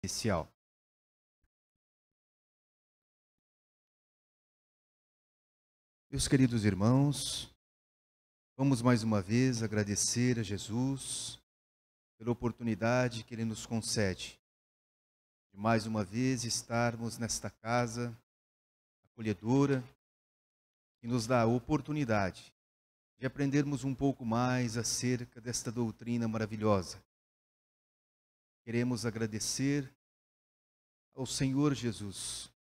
especial. Meus queridos irmãos, vamos mais uma vez agradecer a Jesus pela oportunidade que Ele nos concede de mais uma vez estarmos nesta casa acolhedora, que nos dá a oportunidade de aprendermos um pouco mais acerca desta doutrina maravilhosa. Queremos agradecer ao Senhor Jesus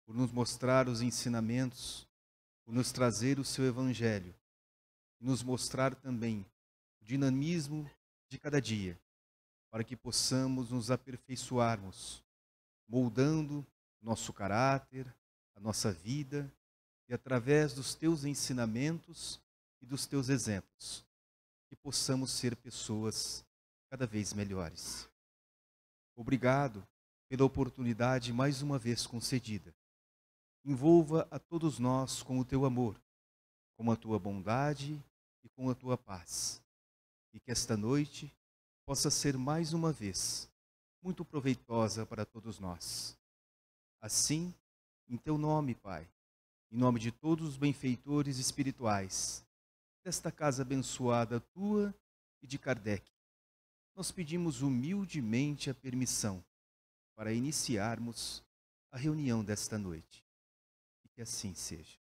por nos mostrar os ensinamentos, por nos trazer o seu Evangelho, e nos mostrar também o dinamismo de cada dia, para que possamos nos aperfeiçoarmos, moldando nosso caráter, a nossa vida, e através dos teus ensinamentos e dos teus exemplos, que possamos ser pessoas cada vez melhores. Obrigado pela oportunidade mais uma vez concedida. Envolva a todos nós com o teu amor, com a tua bondade e com a tua paz. E que esta noite possa ser mais uma vez muito proveitosa para todos nós. Assim, em teu nome, Pai, em nome de todos os benfeitores espirituais desta casa abençoada tua e de Kardec, nós pedimos humildemente a permissão para iniciarmos a reunião desta noite. E que assim seja.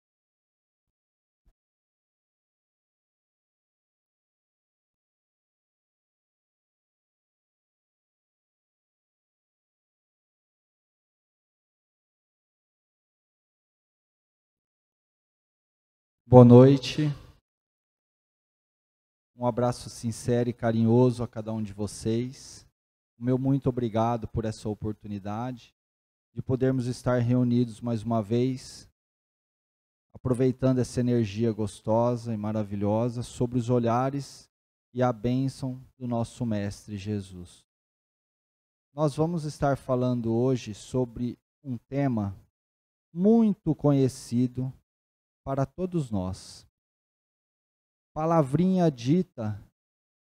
Boa noite. Um abraço sincero e carinhoso a cada um de vocês. O meu muito obrigado por essa oportunidade de podermos estar reunidos mais uma vez, aproveitando essa energia gostosa e maravilhosa sobre os olhares e a bênção do nosso Mestre Jesus. Nós vamos estar falando hoje sobre um tema muito conhecido para todos nós. Palavrinha dita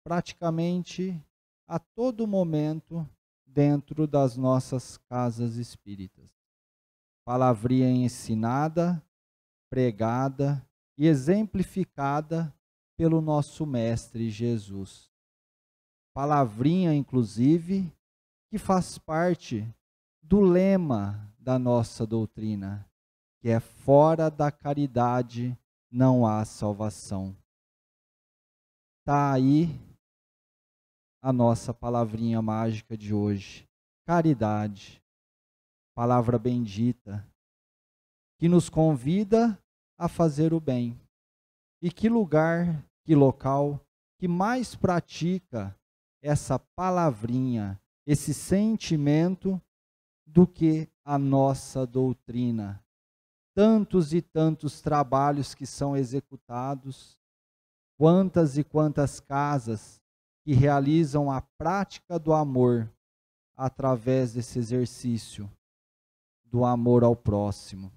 praticamente a todo momento dentro das nossas casas espíritas. Palavrinha ensinada, pregada e exemplificada pelo nosso Mestre Jesus. Palavrinha, inclusive, que faz parte do lema da nossa doutrina, que é: fora da caridade não há salvação. Está aí a nossa palavrinha mágica de hoje, caridade, palavra bendita, que nos convida a fazer o bem. E que lugar, que local, que mais pratica essa palavrinha, esse sentimento, do que a nossa doutrina. Tantos e tantos trabalhos que são executados, quantas e quantas casas que realizam a prática do amor através desse exercício do amor ao próximo.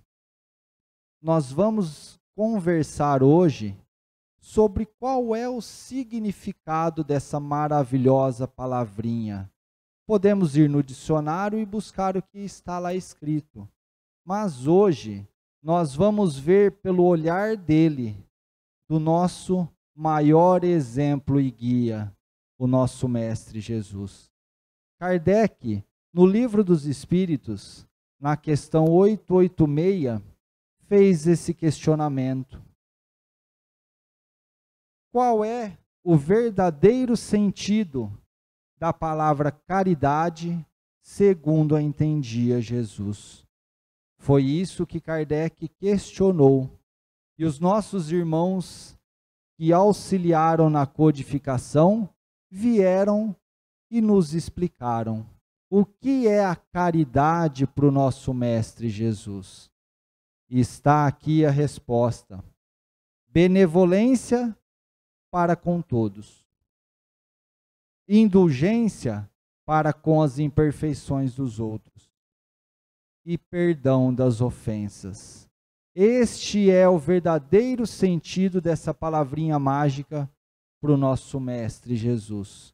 Nós vamos conversar hoje sobre qual é o significado dessa maravilhosa palavrinha. Podemos ir no dicionário e buscar o que está lá escrito, mas hoje nós vamos ver pelo olhar dele, do nosso maior exemplo e guia, o nosso Mestre Jesus. Kardec, no Livro dos Espíritos, na questão 886, fez esse questionamento. Qual é o verdadeiro sentido da palavra caridade, segundo a entendia Jesus? Foi isso que Kardec questionou. E os nossos irmãos que auxiliaram na codificação vieram e nos explicaram o que é a caridade para o nosso Mestre Jesus. E está aqui a resposta: benevolência para com todos, indulgência para com as imperfeições dos outros e perdão das ofensas. Este é o verdadeiro sentido dessa palavrinha mágica para o nosso Mestre Jesus.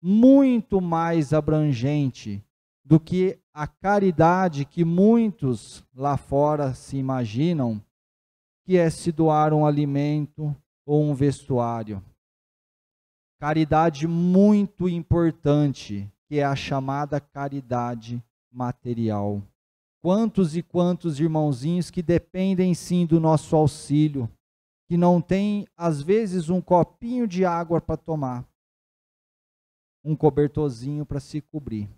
Muito mais abrangente do que a caridade que muitos lá fora se imaginam, que é se doar um alimento ou um vestuário. Caridade muito importante, que é a chamada caridade material. Quantos e quantos irmãozinhos que dependem sim do nosso auxílio, que não têm, às vezes, um copinho de água para tomar, um cobertorzinho para se cobrir.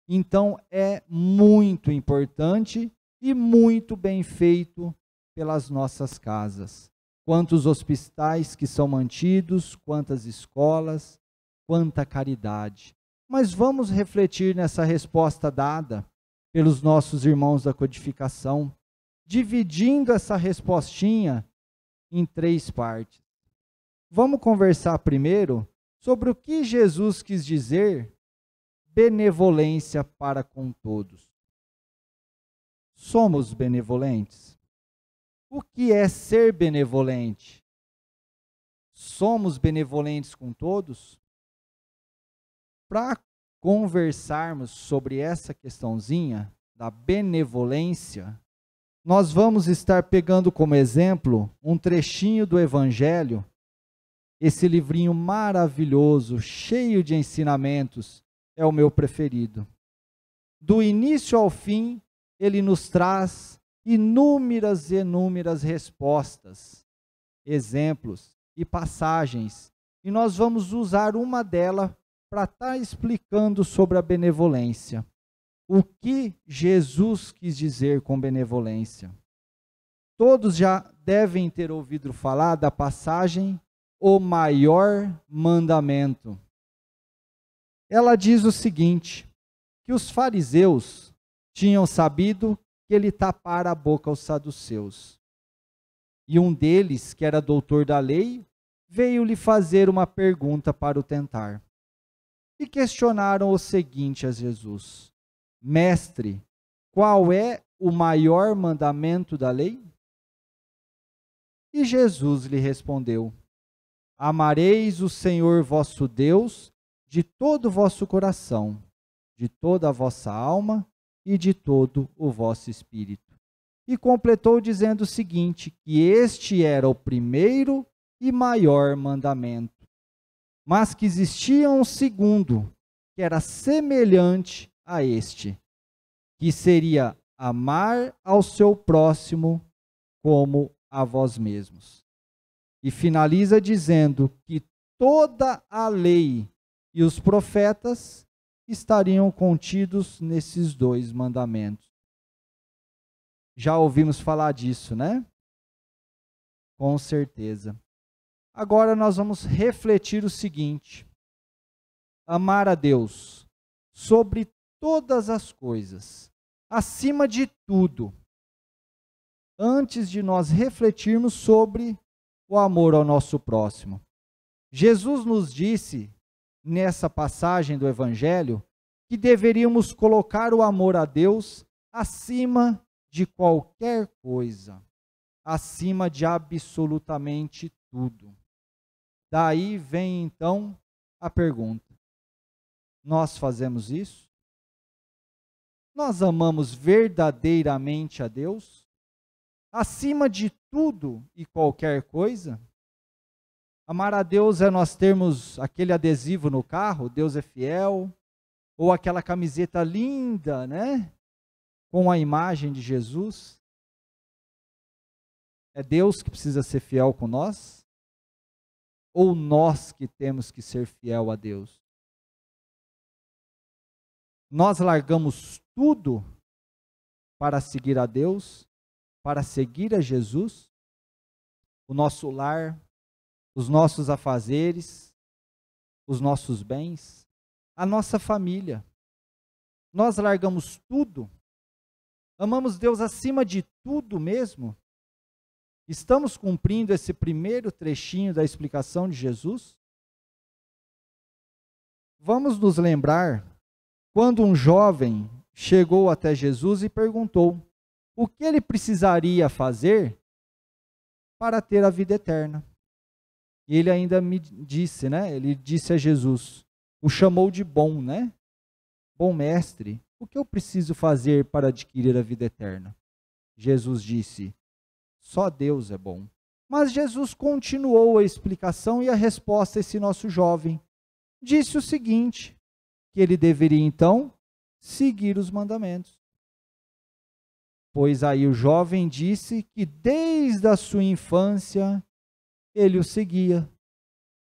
Então, é muito importante e muito bem feito pelas nossas casas. Quantos hospitais que são mantidos, quantas escolas, quanta caridade. Mas vamos refletir nessa resposta dada pelos nossos irmãos da codificação, dividindo essa respostinha em 3 partes. Vamos conversar primeiro sobre o que Jesus quis dizer benevolência para com todos. Somos benevolentes? O que é ser benevolente? Somos benevolentes com todos? Para conversarmos sobre essa questãozinha da benevolência, nós vamos estar pegando como exemplo um trechinho do Evangelho, esse livrinho maravilhoso, cheio de ensinamentos, é o meu preferido. Do início ao fim, ele nos traz inúmeras e inúmeras respostas, exemplos e passagens, e nós vamos usar uma delas para estar explicando sobre a benevolência. O que Jesus quis dizer com benevolência? Todos já devem ter ouvido falar da passagem O Maior Mandamento. Ela diz o seguinte, que os fariseus tinham sabido que ele tapara a boca aos saduceus. E um deles, que era doutor da lei, veio lhe fazer uma pergunta para o tentar. E questionaram o seguinte a Jesus: Mestre, qual é o maior mandamento da lei? E Jesus lhe respondeu: Amareis o Senhor vosso Deus de todo o vosso coração, de toda a vossa alma e de todo o vosso espírito. E completou dizendo o seguinte, que este era o primeiro e maior mandamento, mas que existia um segundo, que era semelhante a este, que seria amar ao seu próximo como a vós mesmos. E finaliza dizendo que toda a lei e os profetas estariam contidos nesses 2 mandamentos. Já ouvimos falar disso, né? Com certeza. Agora nós vamos refletir o seguinte: amar a Deus sobre todas as coisas, acima de tudo, antes de nós refletirmos sobre o amor ao nosso próximo. Jesus nos disse, nessa passagem do Evangelho, que deveríamos colocar o amor a Deus acima de qualquer coisa, acima de absolutamente tudo. Daí vem então a pergunta: nós fazemos isso? Nós amamos verdadeiramente a Deus? Acima de tudo e qualquer coisa? Amar a Deus é nós termos aquele adesivo no carro, Deus é fiel, ou aquela camiseta linda, né? Com a imagem de Jesus. É Deus que precisa ser fiel com nós? Ou nós que temos que ser fiel a Deus? Nós largamos tudo para seguir a Deus, para seguir a Jesus? O nosso lar, os nossos afazeres, os nossos bens, a nossa família. Nós largamos tudo? Amamos Deus acima de tudo mesmo? Estamos cumprindo esse primeiro trechinho da explicação de Jesus? Vamos nos lembrar quando um jovem chegou até Jesus e perguntou o que ele precisaria fazer para ter a vida eterna. E ele ainda me disse, né? Ele disse a Jesus, o chamou de bom, né? Bom mestre, o que eu preciso fazer para adquirir a vida eterna? Jesus disse: só Deus é bom. Mas Jesus continuou a explicação e a resposta a esse nosso jovem. Disse o seguinte, que ele deveria então seguir os mandamentos. Pois aí o jovem disse que desde a sua infância ele o seguia,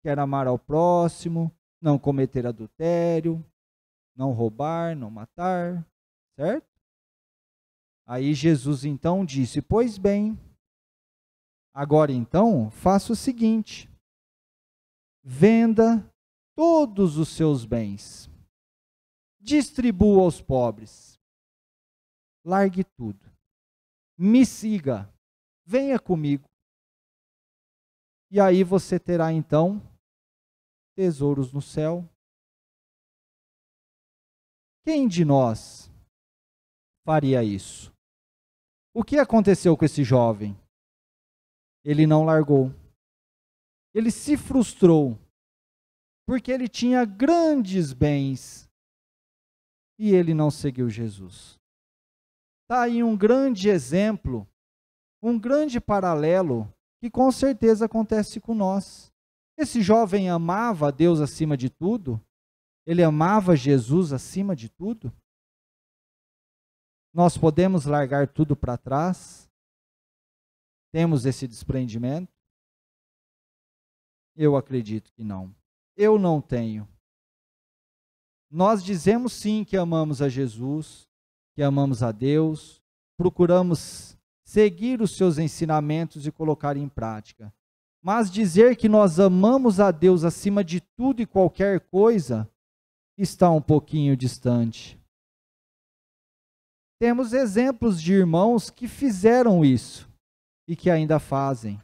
que era amar ao próximo, não cometer adultério, não roubar, não matar, certo? Aí Jesus então disse: pois bem, agora então faça o seguinte, venda todos os seus bens, distribua aos pobres, largue tudo, me siga, venha comigo. E aí você terá então tesouros no céu. Quem de nós faria isso? O que aconteceu com esse jovem? Ele não largou. Ele se frustrou, porque ele tinha grandes bens e ele não seguiu Jesus. Está aí um grande exemplo, um grande paralelo que com certeza acontece com nós. Esse jovem amava a Deus acima de tudo? Ele amava Jesus acima de tudo? Nós podemos largar tudo para trás? Temos esse desprendimento? Eu acredito que não. Eu não tenho. Nós dizemos sim que amamos a Jesus, que amamos a Deus, procuramos seguir os seus ensinamentos e colocar em prática. Mas dizer que nós amamos a Deus acima de tudo e qualquer coisa está um pouquinho distante. Temos exemplos de irmãos que fizeram isso e que ainda fazem.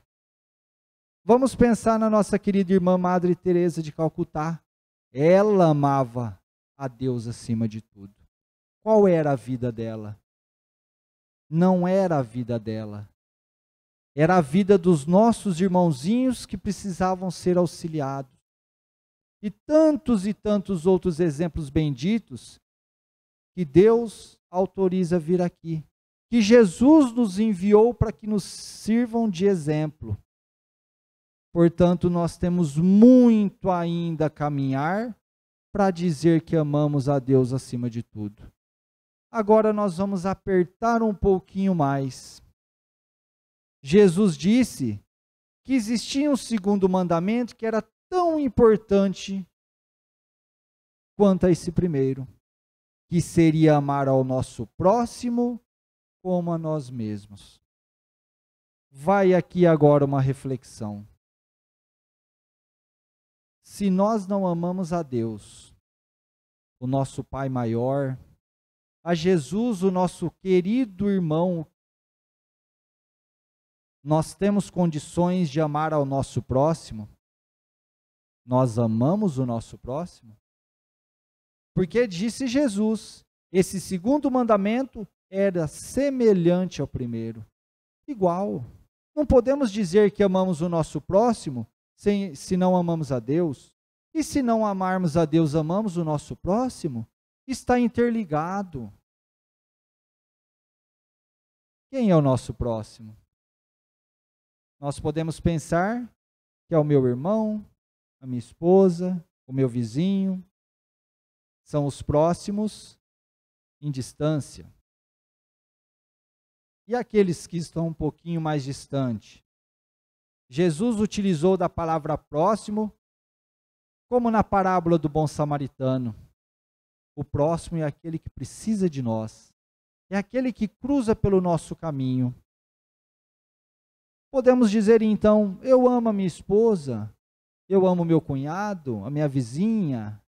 Vamos pensar na nossa querida irmã Madre Teresa de Calcutá. Ela amava a Deus acima de tudo. Qual era a vida dela? Não era a vida dela. Era a vida dos nossos irmãozinhos que precisavam ser auxiliados. E tantos outros exemplos benditos que Deus autoriza vir aqui. Que Jesus nos enviou para que nos sirvam de exemplo. Portanto, nós temos muito ainda a caminhar para dizer que amamos a Deus acima de tudo. Agora nós vamos apertar um pouquinho mais. Jesus disse que existia um segundo mandamento que era tão importante quanto a esse primeiro, que seria amar ao nosso próximo como a nós mesmos. Vai aqui agora uma reflexão. Se nós não amamos a Deus, o nosso Pai maior, a Jesus, o nosso querido irmão, nós temos condições de amar ao nosso próximo? Nós amamos o nosso próximo? Porque disse Jesus, esse segundo mandamento era semelhante ao primeiro. Igual. Não podemos dizer que amamos o nosso próximo se não amamos a Deus. E se não amarmos a Deus, amamos o nosso próximo? Está interligado. Quem é o nosso próximo? Nós podemos pensar que é o meu irmão, a minha esposa, o meu vizinho. São os próximos em distância. E aqueles que estão um pouquinho mais distante? Jesus utilizou da palavra próximo, como na parábola do bom samaritano. O próximo é aquele que precisa de nós. É aquele que cruza pelo nosso caminho. Podemos dizer então, eu amo a minha esposa, eu amo meu cunhado, a minha vizinha,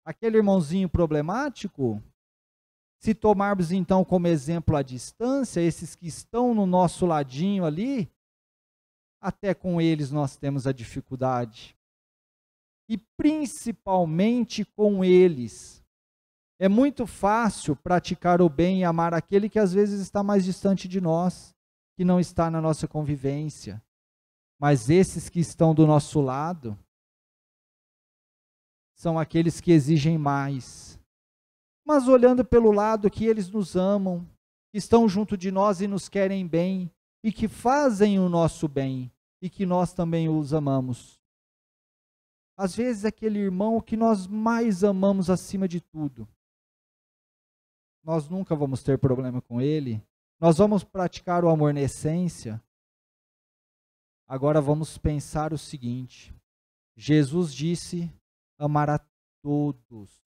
aquele irmãozinho problemático. Se tomarmos então como exemplo a distância, esses que estão no nosso ladinho ali, até com eles nós temos a dificuldade. E principalmente com eles. É muito fácil praticar o bem e amar aquele que às vezes está mais distante de nós, que não está na nossa convivência. Mas esses que estão do nosso lado, são aqueles que exigem mais. mas olhando pelo lado que eles nos amam, que estão junto de nós e nos querem bem, e que fazem o nosso bem, e que nós também os amamos. Às vezes, aquele irmão que nós mais amamos acima de tudo, nós nunca vamos ter problema com ele, nós vamos praticar o amor na essência. Agora vamos pensar o seguinte: Jesus disse amar a todos,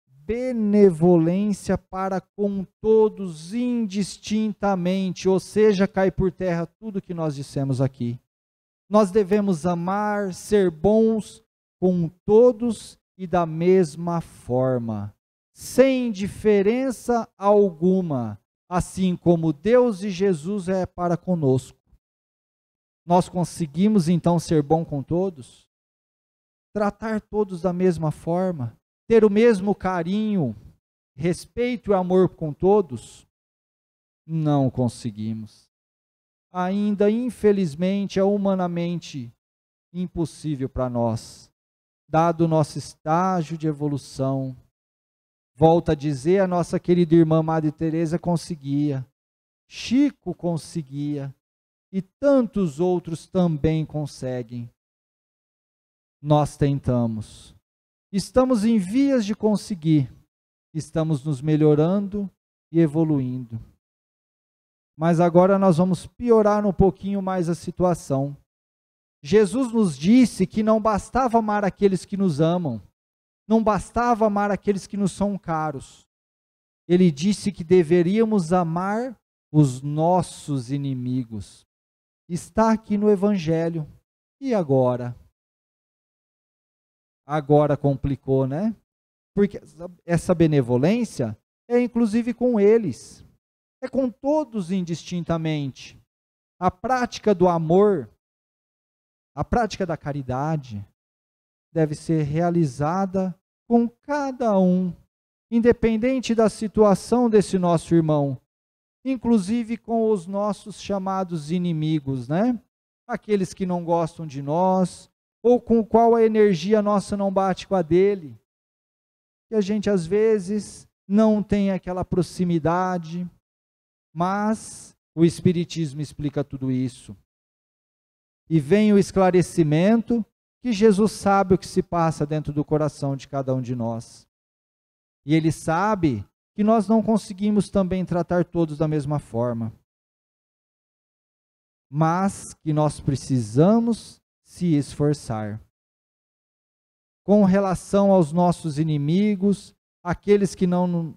benevolência para com todos indistintamente, ou seja, cai por terra tudo que nós dissemos aqui. Nós devemos amar, ser bons com todos e da mesma forma, sem diferença alguma, assim como Deus e Jesus é para conosco. Nós conseguimos então ser bom com todos? Tratar todos da mesma forma? Ter o mesmo carinho, respeito e amor com todos? Não conseguimos. Ainda, infelizmente, é humanamente impossível para nós, dado o nosso estágio de evolução. Volta a dizer, a nossa querida irmã Madre Teresa conseguia, Chico conseguia, e tantos outros também conseguem. Nós tentamos. Estamos em vias de conseguir. Estamos nos melhorando e evoluindo. Mas agora nós vamos piorar um pouquinho mais a situação. Jesus nos disse que não bastava amar aqueles que nos amam, não bastava amar aqueles que nos são caros. Ele disse que deveríamos amar os nossos inimigos. Está aqui no Evangelho. E agora? Agora complicou, né? Porque essa benevolência é inclusive com eles. É com todos indistintamente. A prática do amor, a prática da caridade, deve ser realizada com cada um, independente da situação desse nosso irmão, inclusive com os nossos chamados inimigos, né? Aqueles que não gostam de nós, ou com o qual a energia nossa não bate com a dele, que a gente às vezes não tem aquela proximidade, mas o Espiritismo explica tudo isso. E vem o esclarecimento que Jesus sabe o que se passa dentro do coração de cada um de nós. E Ele sabe que nós não conseguimos também tratar todos da mesma forma, mas que nós precisamos se esforçar. Com relação aos nossos inimigos, aqueles que não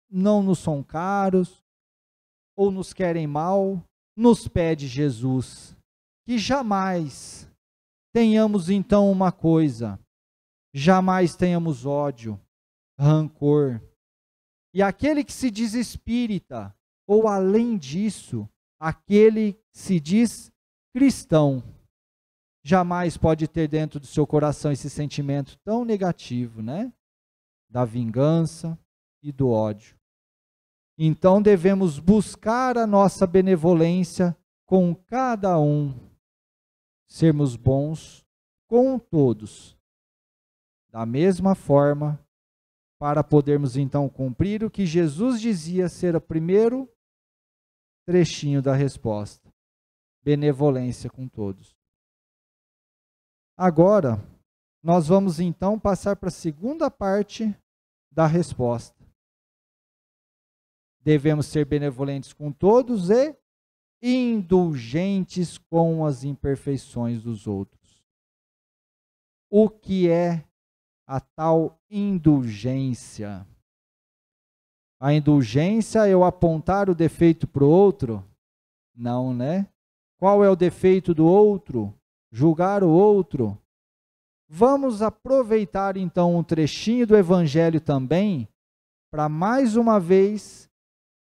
nos são caros, ou nos querem mal, nos pede Jesus que jamais tenhamos então uma coisa, jamais tenhamos ódio, rancor. E aquele que se diz espírita, ou além disso, aquele que se diz cristão, jamais pode ter dentro do seu coração esse sentimento tão negativo, né? Da vingança e do ódio. Então devemos buscar a nossa benevolência com cada um, sermos bons com todos, da mesma forma, para podermos então cumprir o que Jesus dizia ser o primeiro trechinho da resposta: benevolência com todos. Agora, nós vamos então passar para a segunda parte da resposta. Devemos ser benevolentes com todos e indulgentes com as imperfeições dos outros. O que é a tal indulgência? A indulgência é eu apontar o defeito para o outro? Não, né? Qual é o defeito do outro? Julgar o outro? Vamos aproveitar então um trechinho do Evangelho também, para mais uma vez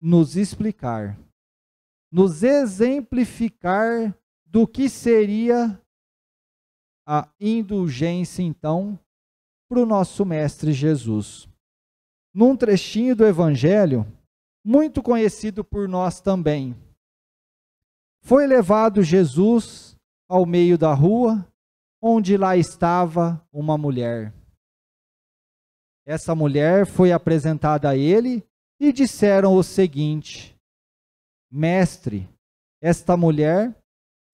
nos explicar, nos exemplificar do que seria a indulgência então para o nosso Mestre Jesus. Num trechinho do Evangelho, muito conhecido por nós também. Foi levado Jesus ao meio da rua, onde lá estava uma mulher. Essa mulher foi apresentada a ele e disseram o seguinte: Mestre, esta mulher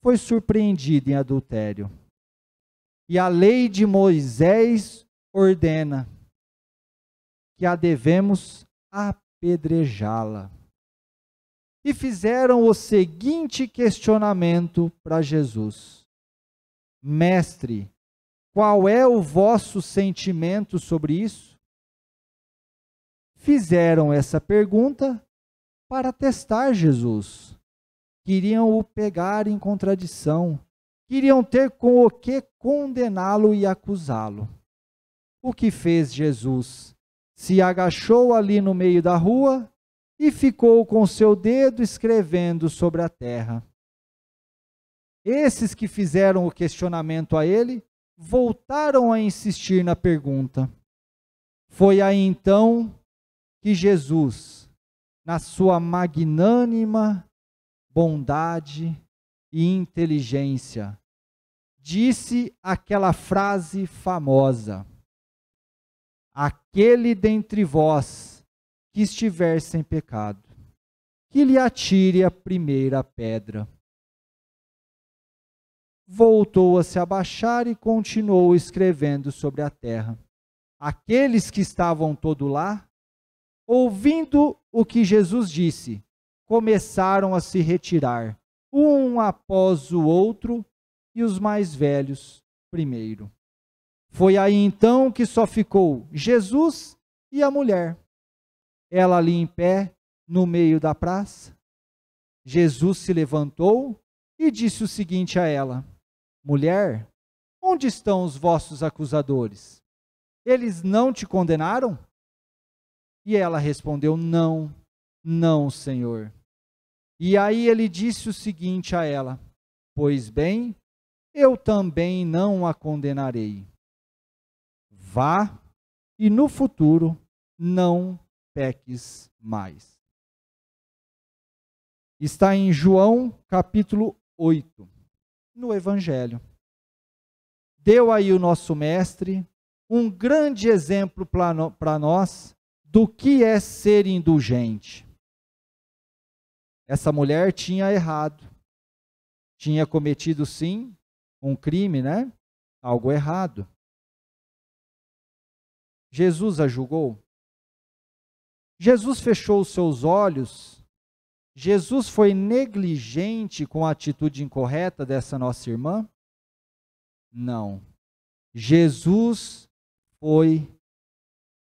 foi surpreendida em adultério. E a lei de Moisés ordena que a devemos apedrejá-la. E fizeram o seguinte questionamento para Jesus: Mestre, qual é o vosso sentimento sobre isso? Fizeram essa pergunta para testar Jesus. Queriam o pegar em contradição. Queriam ter com o que condená-lo e acusá-lo. O que fez Jesus? Se agachou ali no meio da rua e ficou com seu dedo escrevendo sobre a terra. Esses que fizeram o questionamento a ele, voltaram a insistir na pergunta. Foi aí então que Jesus, na sua magnânima bondade e inteligência, disse aquela frase famosa: aquele dentre vós que estiver sem pecado, que lhe atire a primeira pedra. Voltou a se abaixar e continuou escrevendo sobre a terra. Aqueles que estavam todos lá, ouvindo o que Jesus disse, começaram a se retirar, um após o outro, e os mais velhos primeiro. Foi aí então que só ficou Jesus e a mulher. Ela ali em pé, no meio da praça. Jesus se levantou e disse o seguinte a ela: Mulher, onde estão os vossos acusadores? Eles não te condenaram? E ela respondeu: Não, não, Senhor. E aí ele disse o seguinte a ela: Pois bem, eu também não a condenarei. Vá e no futuro não peques mais. Está em João capítulo 8, no Evangelho. Deu aí o nosso mestre um grande exemplo para nós do que é ser indulgente. Essa mulher tinha errado, tinha cometido sim um crime, né? Algo errado. Jesus a julgou? Jesus fechou os seus olhos? Jesus foi negligente com a atitude incorreta dessa nossa irmã? Não. Jesus foi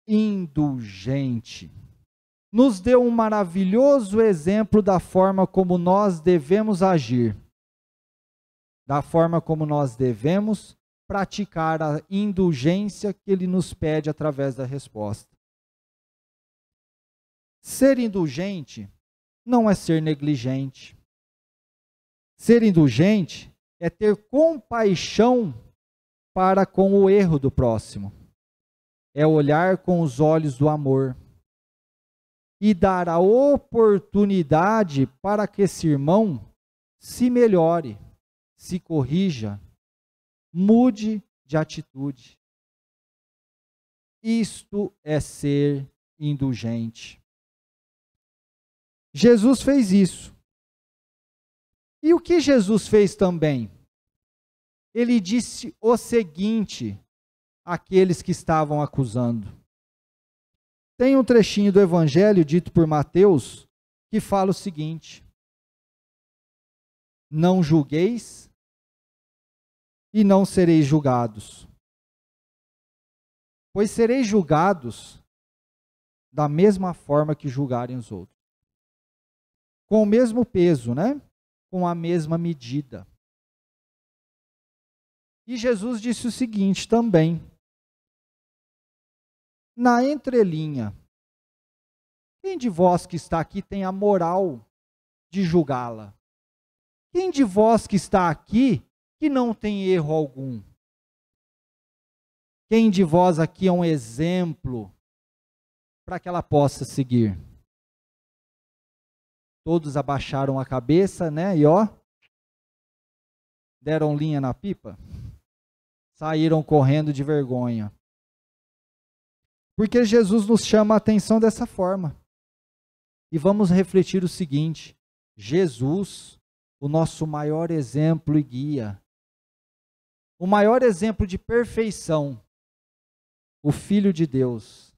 indulgente. Nos deu um maravilhoso exemplo da forma como nós devemos agir, da forma como nós devemos praticar a indulgência que ele nos pede através da resposta. Ser indulgente não é ser negligente. Ser indulgente é ter compaixão para com o erro do próximo. É olhar com os olhos do amor e dar a oportunidade para que esse irmão se melhore, se corrija, mude de atitude. Isto é ser indulgente. Jesus fez isso. E o que Jesus fez também? Ele disse o seguinte àqueles que estavam acusando. Tem um trechinho do Evangelho dito por Mateus que fala o seguinte: não julgueis e não sereis julgados, pois sereis julgados da mesma forma que julgarem os outros. Com o mesmo peso, né? Com a mesma medida. E Jesus disse o seguinte também, na entrelinha: quem de vós que está aqui tem a moral de julgá-la? Quem de vós que está aqui que não tem erro algum? Quem de vós aqui é um exemplo para que ela possa seguir? Todos abaixaram a cabeça, né? E ó, deram linha na pipa. Saíram correndo de vergonha. Porque Jesus nos chama a atenção dessa forma. E vamos refletir o seguinte: Jesus, o nosso maior exemplo e guia, o maior exemplo de perfeição, o Filho de Deus,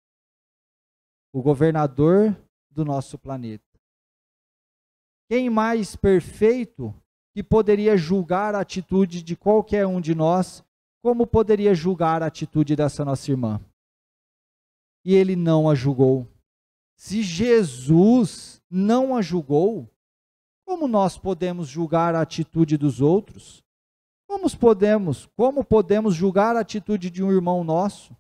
o governador do nosso planeta. Quem mais perfeito que poderia julgar a atitude de qualquer um de nós, como poderia julgar a atitude dessa nossa irmã? E ele não a julgou. Se Jesus não a julgou, como nós podemos julgar a atitude dos outros? Como podemos julgar a atitude de um irmão nosso?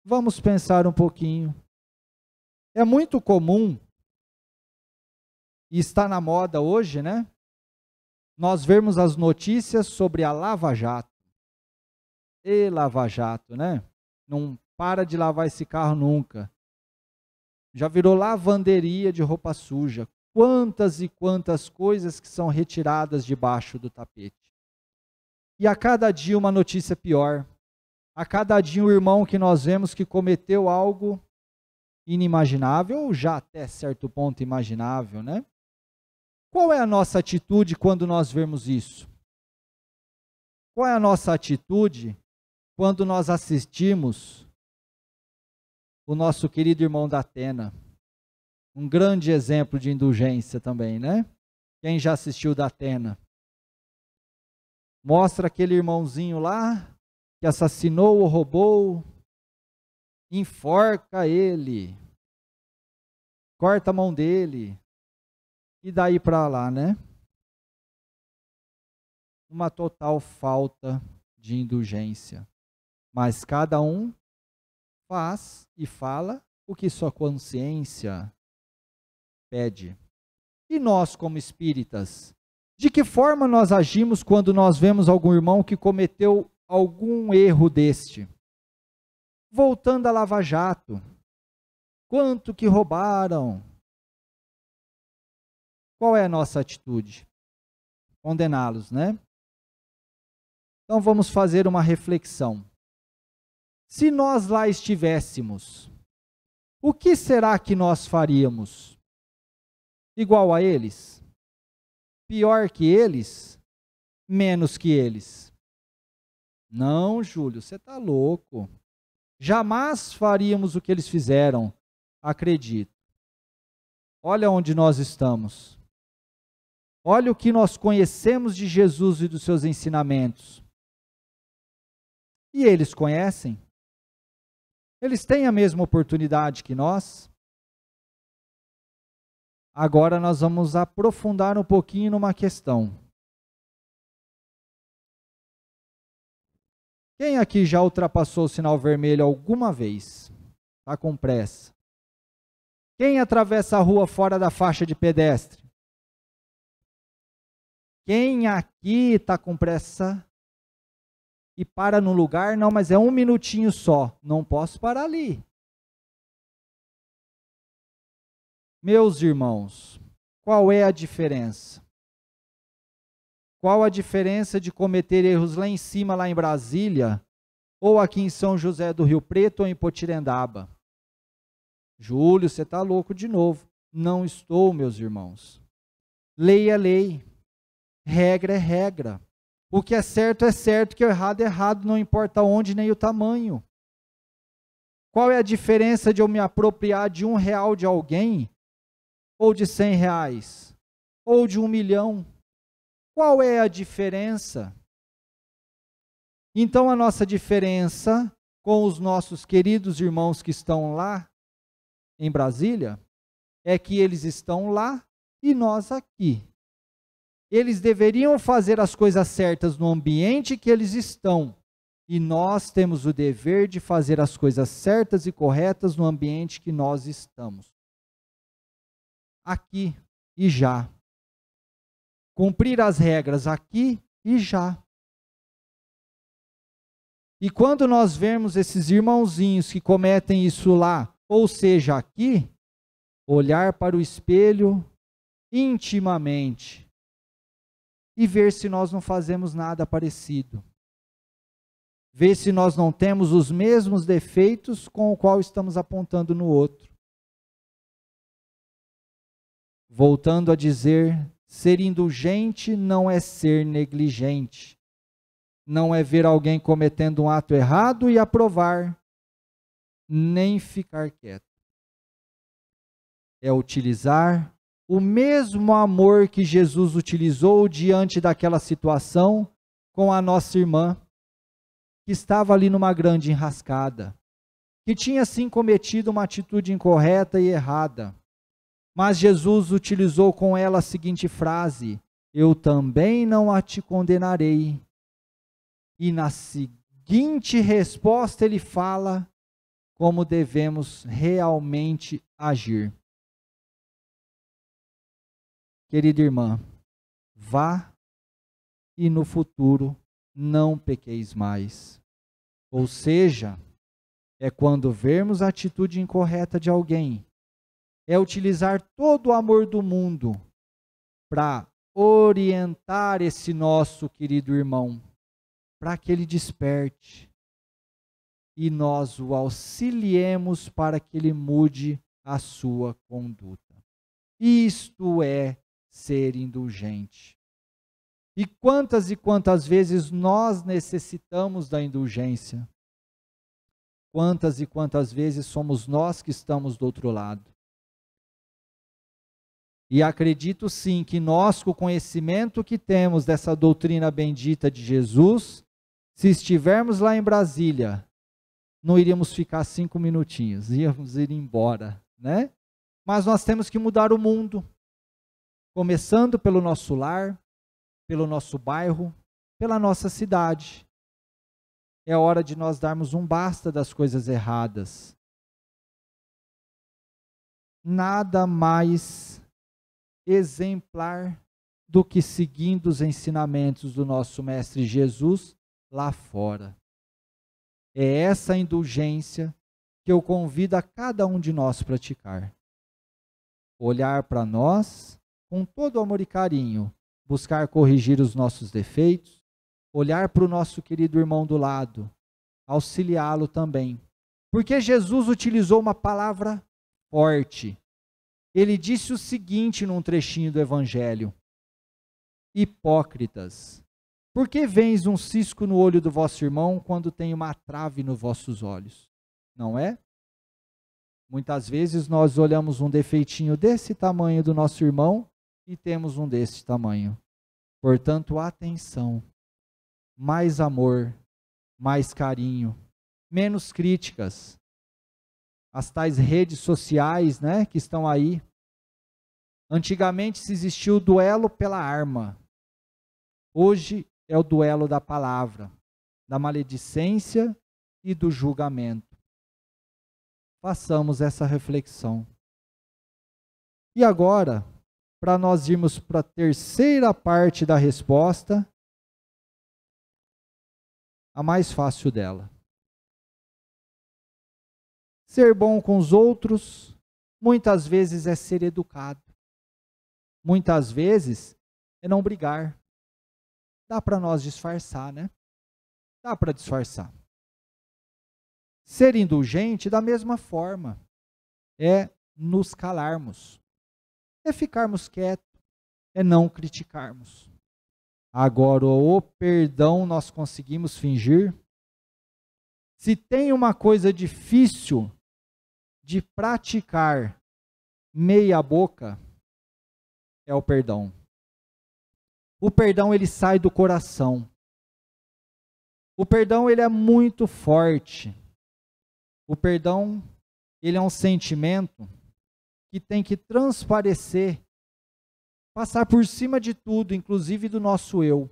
Vamos pensar um pouquinho. É muito comum, e está na moda hoje, né? Nós vermos as notícias sobre a Lava Jato. E Lava Jato, né? Não para de lavar esse carro nunca. Já virou lavanderia de roupa suja. Quantas e quantas coisas que são retiradas debaixo do tapete. E a cada dia uma notícia pior. A cada dia um irmão que nós vemos que cometeu algo inimaginável, ou já até certo ponto imaginável, né? Qual é a nossa atitude quando nós vemos isso? Qual é a nossa atitude quando nós assistimos o nosso querido irmão da Atena? Um grande exemplo de indulgência também, né? Quem já assistiu da Atena? Mostra aquele irmãozinho lá que assassinou ou roubou, enforca ele, corta a mão dele, e daí para lá, né? Uma total falta de indulgência. Mas cada um faz e fala o que sua consciência pede. E nós, como espíritas, de que forma nós agimos quando nós vemos algum irmão que cometeu algum erro deste? Voltando a Lava Jato, quanto que roubaram? Qual é a nossa atitude? Condená-los, né? Então vamos fazer uma reflexão. Se nós lá estivéssemos, o que será que nós faríamos? Igual a eles? Pior que eles? Menos que eles? Não, Júlio, você está louco. Jamais faríamos o que eles fizeram, acredito. Olha onde nós estamos. Olha o que nós conhecemos de Jesus e dos seus ensinamentos. E eles conhecem? Eles têm a mesma oportunidade que nós? Agora nós vamos aprofundar um pouquinho numa questão. Quem aqui já ultrapassou o sinal vermelho alguma vez? Está com pressa. Quem atravessa a rua fora da faixa de pedestre? Quem aqui está com pressa e para no lugar? Não, mas é 1 minutinho só. Não posso parar ali. Meus irmãos, qual é a diferença? Qual a diferença de cometer erros lá em cima, lá em Brasília, ou aqui em São José do Rio Preto ou em Potirendaba? Júlio, você está louco de novo. Não estou, meus irmãos. Lei é lei. Regra é regra. O que é certo, o que é errado, não importa onde nem o tamanho. Qual é a diferença de eu me apropriar de R$1 de alguém, ou de R$100, ou de 1 milhão? Qual é a diferença? Então a nossa diferença com os nossos queridos irmãos que estão lá em Brasília é que eles estão lá e nós aqui. Eles deveriam fazer as coisas certas no ambiente que eles estão, e nós temos o dever de fazer as coisas certas e corretas no ambiente que nós estamos. Aqui e já. Cumprir as regras aqui e já. E quando nós vemos esses irmãozinhos que cometem isso lá, ou seja, aqui, olhar para o espelho intimamente e ver se nós não fazemos nada parecido. ver se nós não temos os mesmos defeitos com o qual estamos apontando no outro. Voltando a dizer, ser indulgente não é ser negligente. Não é ver alguém cometendo um ato errado e aprovar, nem ficar quieto. É utilizar o mesmo amor que Jesus utilizou diante daquela situação com a nossa irmã, que estava ali numa grande enrascada, que tinha sim cometido uma atitude incorreta e errada. Mas Jesus utilizou com ela a seguinte frase: eu também não a te condenarei. E na seguinte resposta ele fala como devemos realmente agir. Querida irmã, vá e no futuro não pequeis mais. Ou seja, é quando vermos a atitude incorreta de alguém, é utilizar todo o amor do mundo para orientar esse nosso querido irmão, para que ele desperte e nós o auxiliemos para que ele mude a sua conduta. Isto é ser indulgente. E quantas vezes nós necessitamos da indulgência? Quantas e quantas vezes somos nós que estamos do outro lado? E acredito sim que nós, com o conhecimento que temos dessa doutrina bendita de Jesus, se estivermos lá em Brasília, não iríamos ficar 5 minutinhos, íamos ir embora, né? Mas nós temos que mudar o mundo, começando pelo nosso lar, pelo nosso bairro, pela nossa cidade. É hora de nós darmos um basta das coisas erradas. Nada mais exemplar do que seguindo os ensinamentos do nosso Mestre Jesus lá fora. É essa indulgência que eu convido a cada um de nós praticar. Olhar para nós com todo amor e carinho, buscar corrigir os nossos defeitos, olhar para o nosso querido irmão do lado, auxiliá-lo também. Porque Jesus utilizou uma palavra forte. Ele disse o seguinte num trechinho do Evangelho: hipócritas, por que vês um cisco no olho do vosso irmão quando tem uma trave nos vossos olhos? Não é? Muitas vezes nós olhamos um defeitinho desse tamanho do nosso irmão e temos um desse tamanho. Portanto, atenção, mais amor, mais carinho, menos críticas. As tais redes sociais, né, que estão aí. Antigamente se existiu o duelo pela arma. Hoje é o duelo da palavra, da maledicência e do julgamento. Façamos essa reflexão. E agora, para nós irmos para a terceira parte da resposta, a mais fácil dela. Ser bom com os outros, muitas vezes é ser educado. Muitas vezes é não brigar. Dá para nós disfarçar, né? Dá para disfarçar. Ser indulgente, da mesma forma, é nos calarmos, é ficarmos quietos, é não criticarmos. Agora, o perdão nós conseguimos fingir? Se tem uma coisa difícil de praticar meia boca, é o perdão. O perdão, ele sai do coração. O perdão, ele é muito forte. O perdão, ele é um sentimento que tem que transparecer, passar por cima de tudo, inclusive do nosso eu.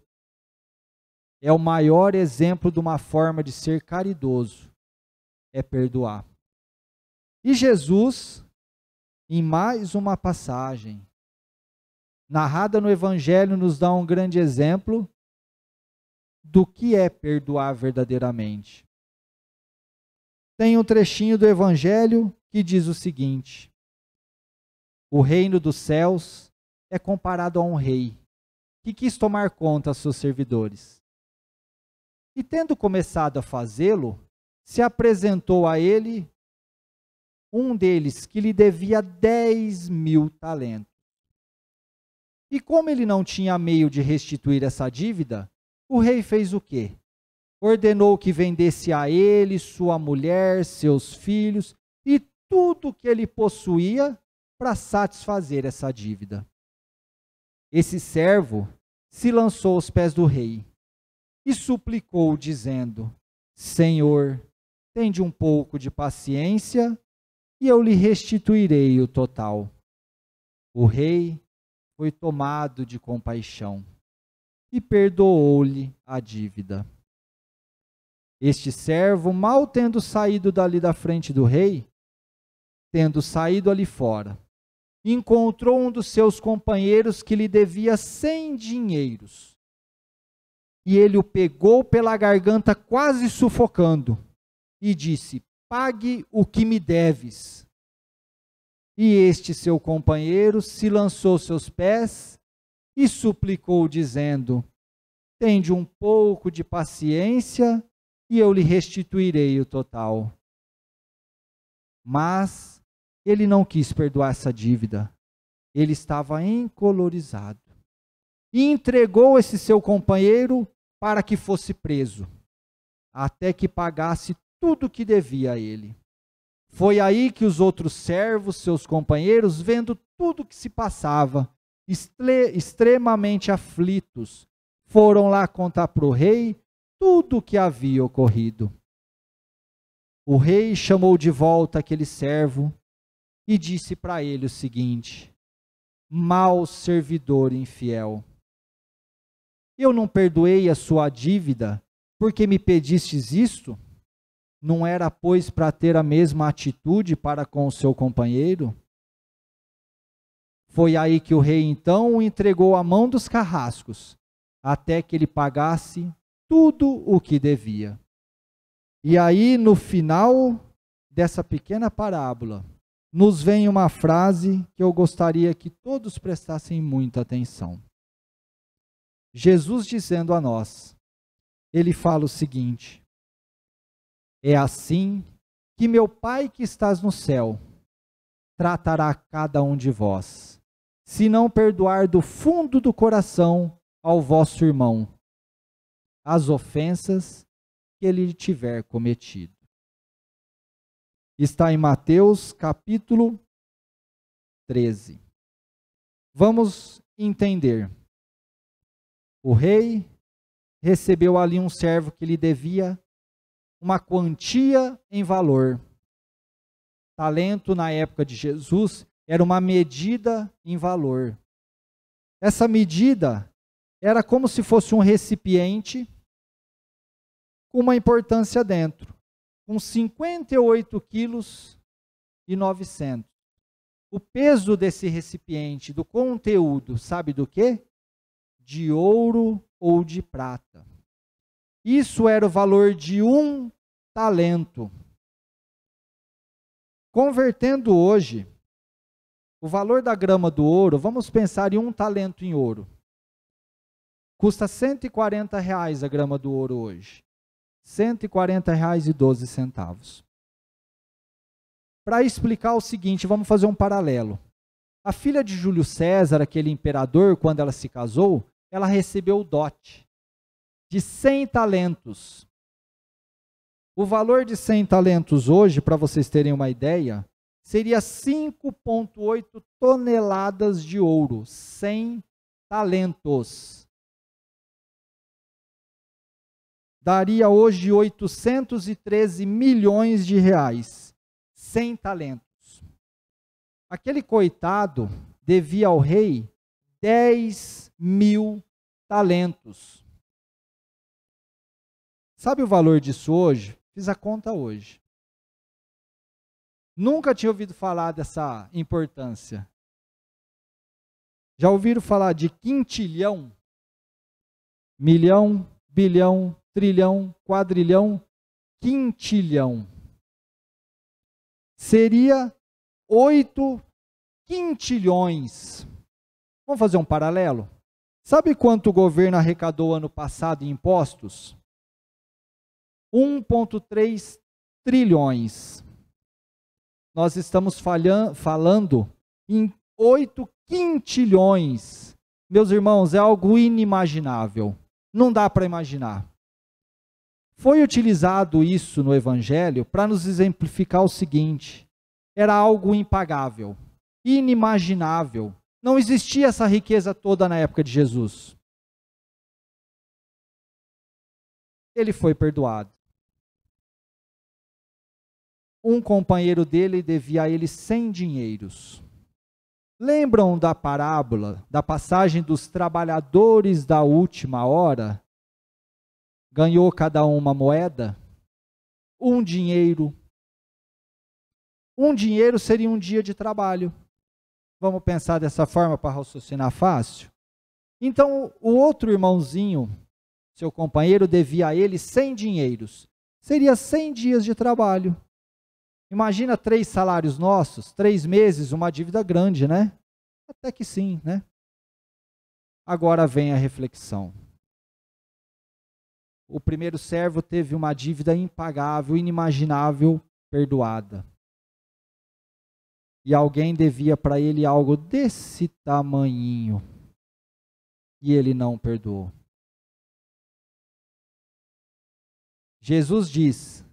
É o maior exemplo de uma forma de ser caridoso, é perdoar. E Jesus, em mais uma passagem, narrada no Evangelho, nos dá um grande exemplo do que é perdoar verdadeiramente. Tem um trechinho do Evangelho que diz o seguinte: o reino dos céus é comparado a um rei que quis tomar conta aos seus servidores. E tendo começado a fazê-lo, se apresentou a ele um deles que lhe devia 10.000 talentos. E como ele não tinha meio de restituir essa dívida, o rei fez o quê? Ordenou que vendesse a ele, sua mulher, seus filhos e tudo que ele possuía para satisfazer essa dívida. Esse servo se lançou aos pés do rei e suplicou, dizendo: Senhor, tende um pouco de paciência e eu lhe restituirei o total. O rei foi tomado de compaixão e perdoou-lhe a dívida. Este servo, mal tendo saído dali da frente do rei, tendo saído ali fora, encontrou um dos seus companheiros que lhe devia 100 dinheiros. E ele o pegou pela garganta, quase sufocando, e disse: pague o que me deves. E este seu companheiro se lançou aos seus pés e suplicou, dizendo: tende um pouco de paciência e eu lhe restituirei o total. Mas ele não quis perdoar essa dívida. Ele estava encolorizado. E entregou esse seu companheiro para que fosse preso, até que pagasse tudo o que devia a ele. Foi aí que os outros servos, seus companheiros, vendo tudo o que se passava, extremamente aflitos, foram lá contar para o rei tudo o que havia ocorrido. O rei chamou de volta aquele servo e disse para ele o seguinte: mau servidor infiel, eu não perdoei a sua dívida porque me pedistes isto? Não era, pois, para ter a mesma atitude para com o seu companheiro? Foi aí que o rei então o entregou à mão dos carrascos, até que ele pagasse tudo o que devia. E aí, no final dessa pequena parábola, nos vem uma frase que eu gostaria que todos prestassem muita atenção. Jesus dizendo a nós, ele fala o seguinte: é assim que meu Pai que estás no céu tratará cada um de vós, se não perdoar do fundo do coração ao vosso irmão as ofensas que ele tiver cometido. Está em Mateus capítulo 13. Vamos entender. O rei recebeu ali um servo que lhe devia uma quantia em valor. Talento na época de Jesus era uma medida em valor. Essa medida era como se fosse um recipiente com uma importância dentro, com 58 quilos e 900. O peso desse recipiente, do conteúdo, sabe do quê? De ouro ou de prata. Isso era o valor de um talento. Convertendo hoje, o valor da grama do ouro, vamos pensar em um talento em ouro. Custa R$140 a grama do ouro hoje. R$140,12. Para explicar o seguinte, vamos fazer um paralelo. A filha de Júlio César, aquele imperador, quando ela se casou, ela recebeu o dote de 100 talentos. O valor de 100 talentos hoje, para vocês terem uma ideia, seria 5,8 toneladas de ouro. 100 talentos. Daria hoje 813 milhões de reais. 100 talentos. Aquele coitado devia ao rei 10.000 talentos. Sabe o valor disso hoje? Fiz a conta hoje. Nunca tinha ouvido falar dessa importância. Já ouviram falar de quintilhão? Milhão, bilhão, trilhão, quadrilhão, quintilhão. Seria 8 quintilhões. Vamos fazer um paralelo? Sabe quanto o governo arrecadou ano passado em impostos? 1,3 trilhões. Nós estamos falando em 8 quintilhões. Meus irmãos, é algo inimaginável. Não dá para imaginar. Foi utilizado isso no Evangelho para nos exemplificar o seguinte: era algo impagável, inimaginável. Não existia essa riqueza toda na época de Jesus. Ele foi perdoado. Um companheiro dele devia a ele 100 dinheiros. Lembram da parábola, da passagem dos trabalhadores da última hora? Ganhou cada um uma moeda? Um dinheiro. Um dinheiro seria um dia de trabalho. Vamos pensar dessa forma para raciocinar fácil? Então, o outro irmãozinho, seu companheiro, devia a ele 100 dinheiros. Seria 100 dias de trabalho. Imagina 3 salários nossos, 3 meses, uma dívida grande, né? Até que sim, né? Agora vem a reflexão. O primeiro servo teve uma dívida impagável, inimaginável, perdoada. E alguém devia para ele algo desse tamanhinho. E ele não perdoou. Jesus diz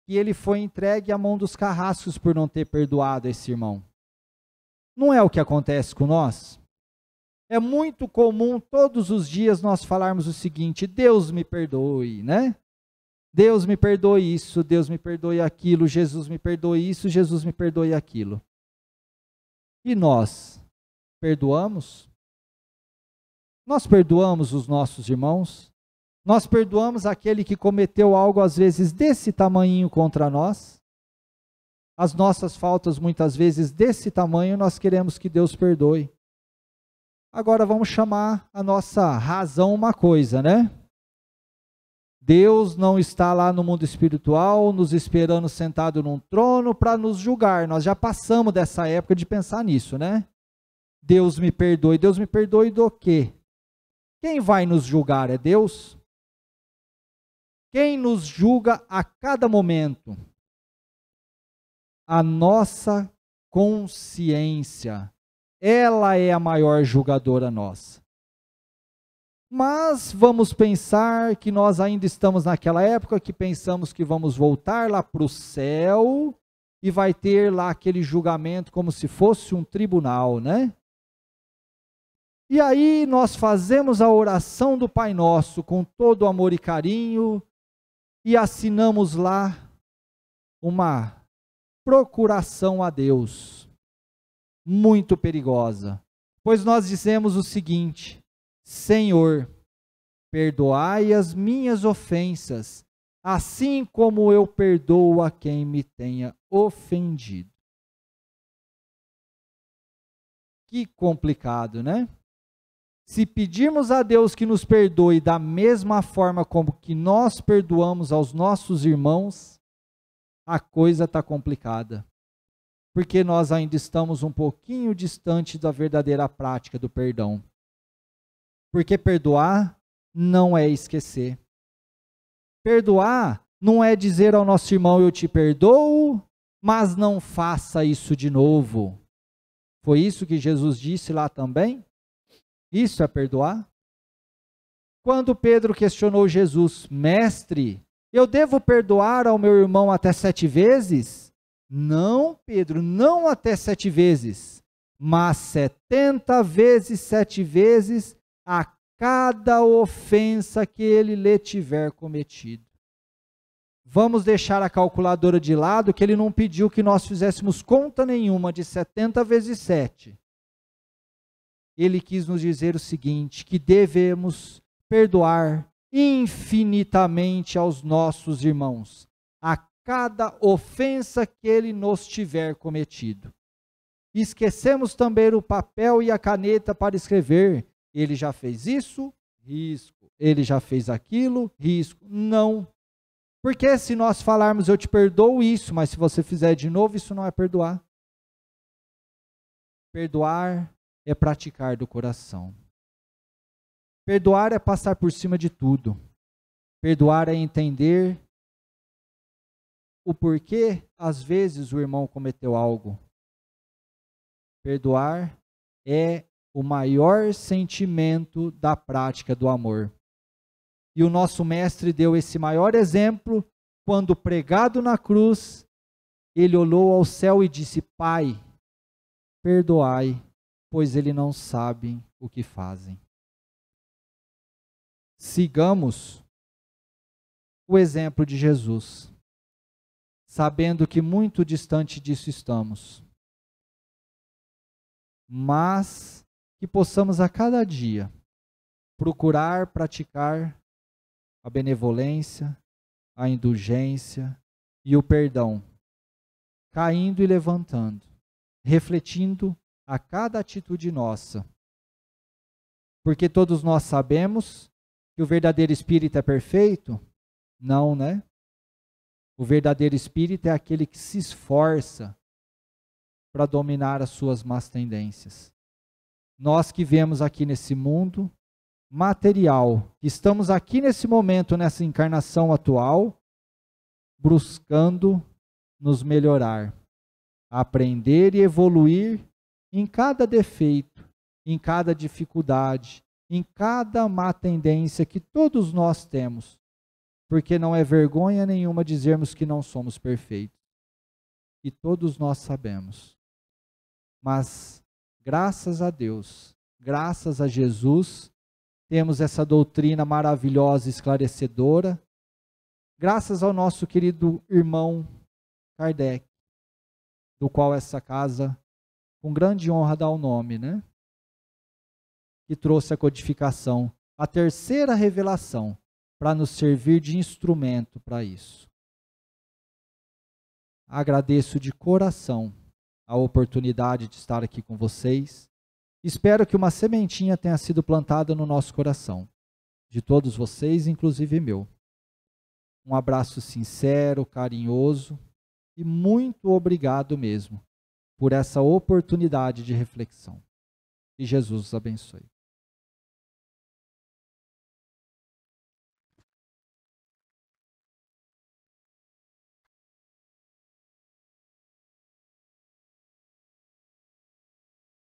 que ele foi entregue à mão dos carrascos por não ter perdoado esse irmão. Não é o que acontece com nós? É muito comum todos os dias nós falarmos o seguinte: Deus me perdoe, né? Deus me perdoe isso, Deus me perdoe aquilo, Jesus me perdoe isso, Jesus me perdoe aquilo. E nós perdoamos? Nós perdoamos os nossos irmãos? Nós perdoamos aquele que cometeu algo às vezes desse tamanho contra nós? As nossas faltas muitas vezes desse tamanho nós queremos que Deus perdoe. Agora vamos chamar a nossa razão uma coisa, né? Deus não está lá no mundo espiritual nos esperando sentado num trono para nos julgar. Nós já passamos dessa época de pensar nisso, né? Deus me perdoe do quê? Quem vai nos julgar é Deus? Quem nos julga a cada momento? A nossa consciência. Ela é a maior julgadora nossa. Mas vamos pensar que nós ainda estamos naquela época que pensamos que vamos voltar lá para o céu e vai ter lá aquele julgamento como se fosse um tribunal, né? E aí nós fazemos a oração do Pai Nosso com todo amor e carinho e assinamos lá uma procuração a Deus, muito perigosa, pois nós dizemos o seguinte: Senhor, perdoai as minhas ofensas, assim como eu perdoo a quem me tenha ofendido. Que complicado, né? Se pedirmos a Deus que nos perdoe da mesma forma como que nós perdoamos aos nossos irmãos, a coisa está complicada. Porque nós ainda estamos um pouquinho distante da verdadeira prática do perdão. Porque perdoar não é esquecer. Perdoar não é dizer ao nosso irmão: eu te perdoo, mas não faça isso de novo. Foi isso que Jesus disse lá também? Isso é perdoar? Quando Pedro questionou Jesus: Mestre, eu devo perdoar ao meu irmão até 7 vezes? Não, Pedro, não até 7 vezes, mas 70 vezes 7 vezes a cada ofensa que ele lhe tiver cometido. Vamos deixar a calculadora de lado, que ele não pediu que nós fizéssemos conta nenhuma de 70 vezes 7. Ele quis nos dizer o seguinte, que devemos perdoar infinitamente aos nossos irmãos, a cada ofensa que ele nos tiver cometido. Esquecemos também o papel e a caneta para escrever: ele já fez isso, risco. Ele já fez aquilo, risco. Não. Porque se nós falarmos: eu te perdoo isso, mas se você fizer de novo, isso não é perdoar. Perdoar é praticar do coração. Perdoar é passar por cima de tudo. Perdoar é entender o porquê, às vezes, o irmão cometeu algo. Perdoar é o maior sentimento da prática do amor. E o nosso mestre deu esse maior exemplo quando, pregado na cruz, ele olhou ao céu e disse: Pai, perdoai, pois eles não sabem o que fazem. Sigamos o exemplo de Jesus, sabendo que muito distante disso estamos, mas que possamos a cada dia procurar praticar a benevolência, a indulgência e o perdão, caindo e levantando, refletindo a cada atitude nossa. Porque todos nós sabemos que o verdadeiro espírita é perfeito? Não, né? O verdadeiro espírita é aquele que se esforça para dominar as suas más tendências. Nós que vivemos aqui nesse mundo material, que estamos aqui nesse momento, nessa encarnação atual, buscando nos melhorar, aprender e evoluir em cada defeito, em cada dificuldade, em cada má tendência que todos nós temos, porque não é vergonha nenhuma dizermos que não somos perfeitos, e todos nós sabemos. Mas, graças a Deus, graças a Jesus, temos essa doutrina maravilhosa e esclarecedora, graças ao nosso querido irmão Kardec, do qual essa casa, com grande honra, dá o nome, né? Que trouxe a codificação, a terceira revelação, para nos servir de instrumento para isso. Agradeço de coração a oportunidade de estar aqui com vocês. Espero que uma sementinha tenha sido plantada no nosso coração, de todos vocês, inclusive meu. Um abraço sincero, carinhoso e muito obrigado mesmo por essa oportunidade de reflexão. Que Jesus os abençoe.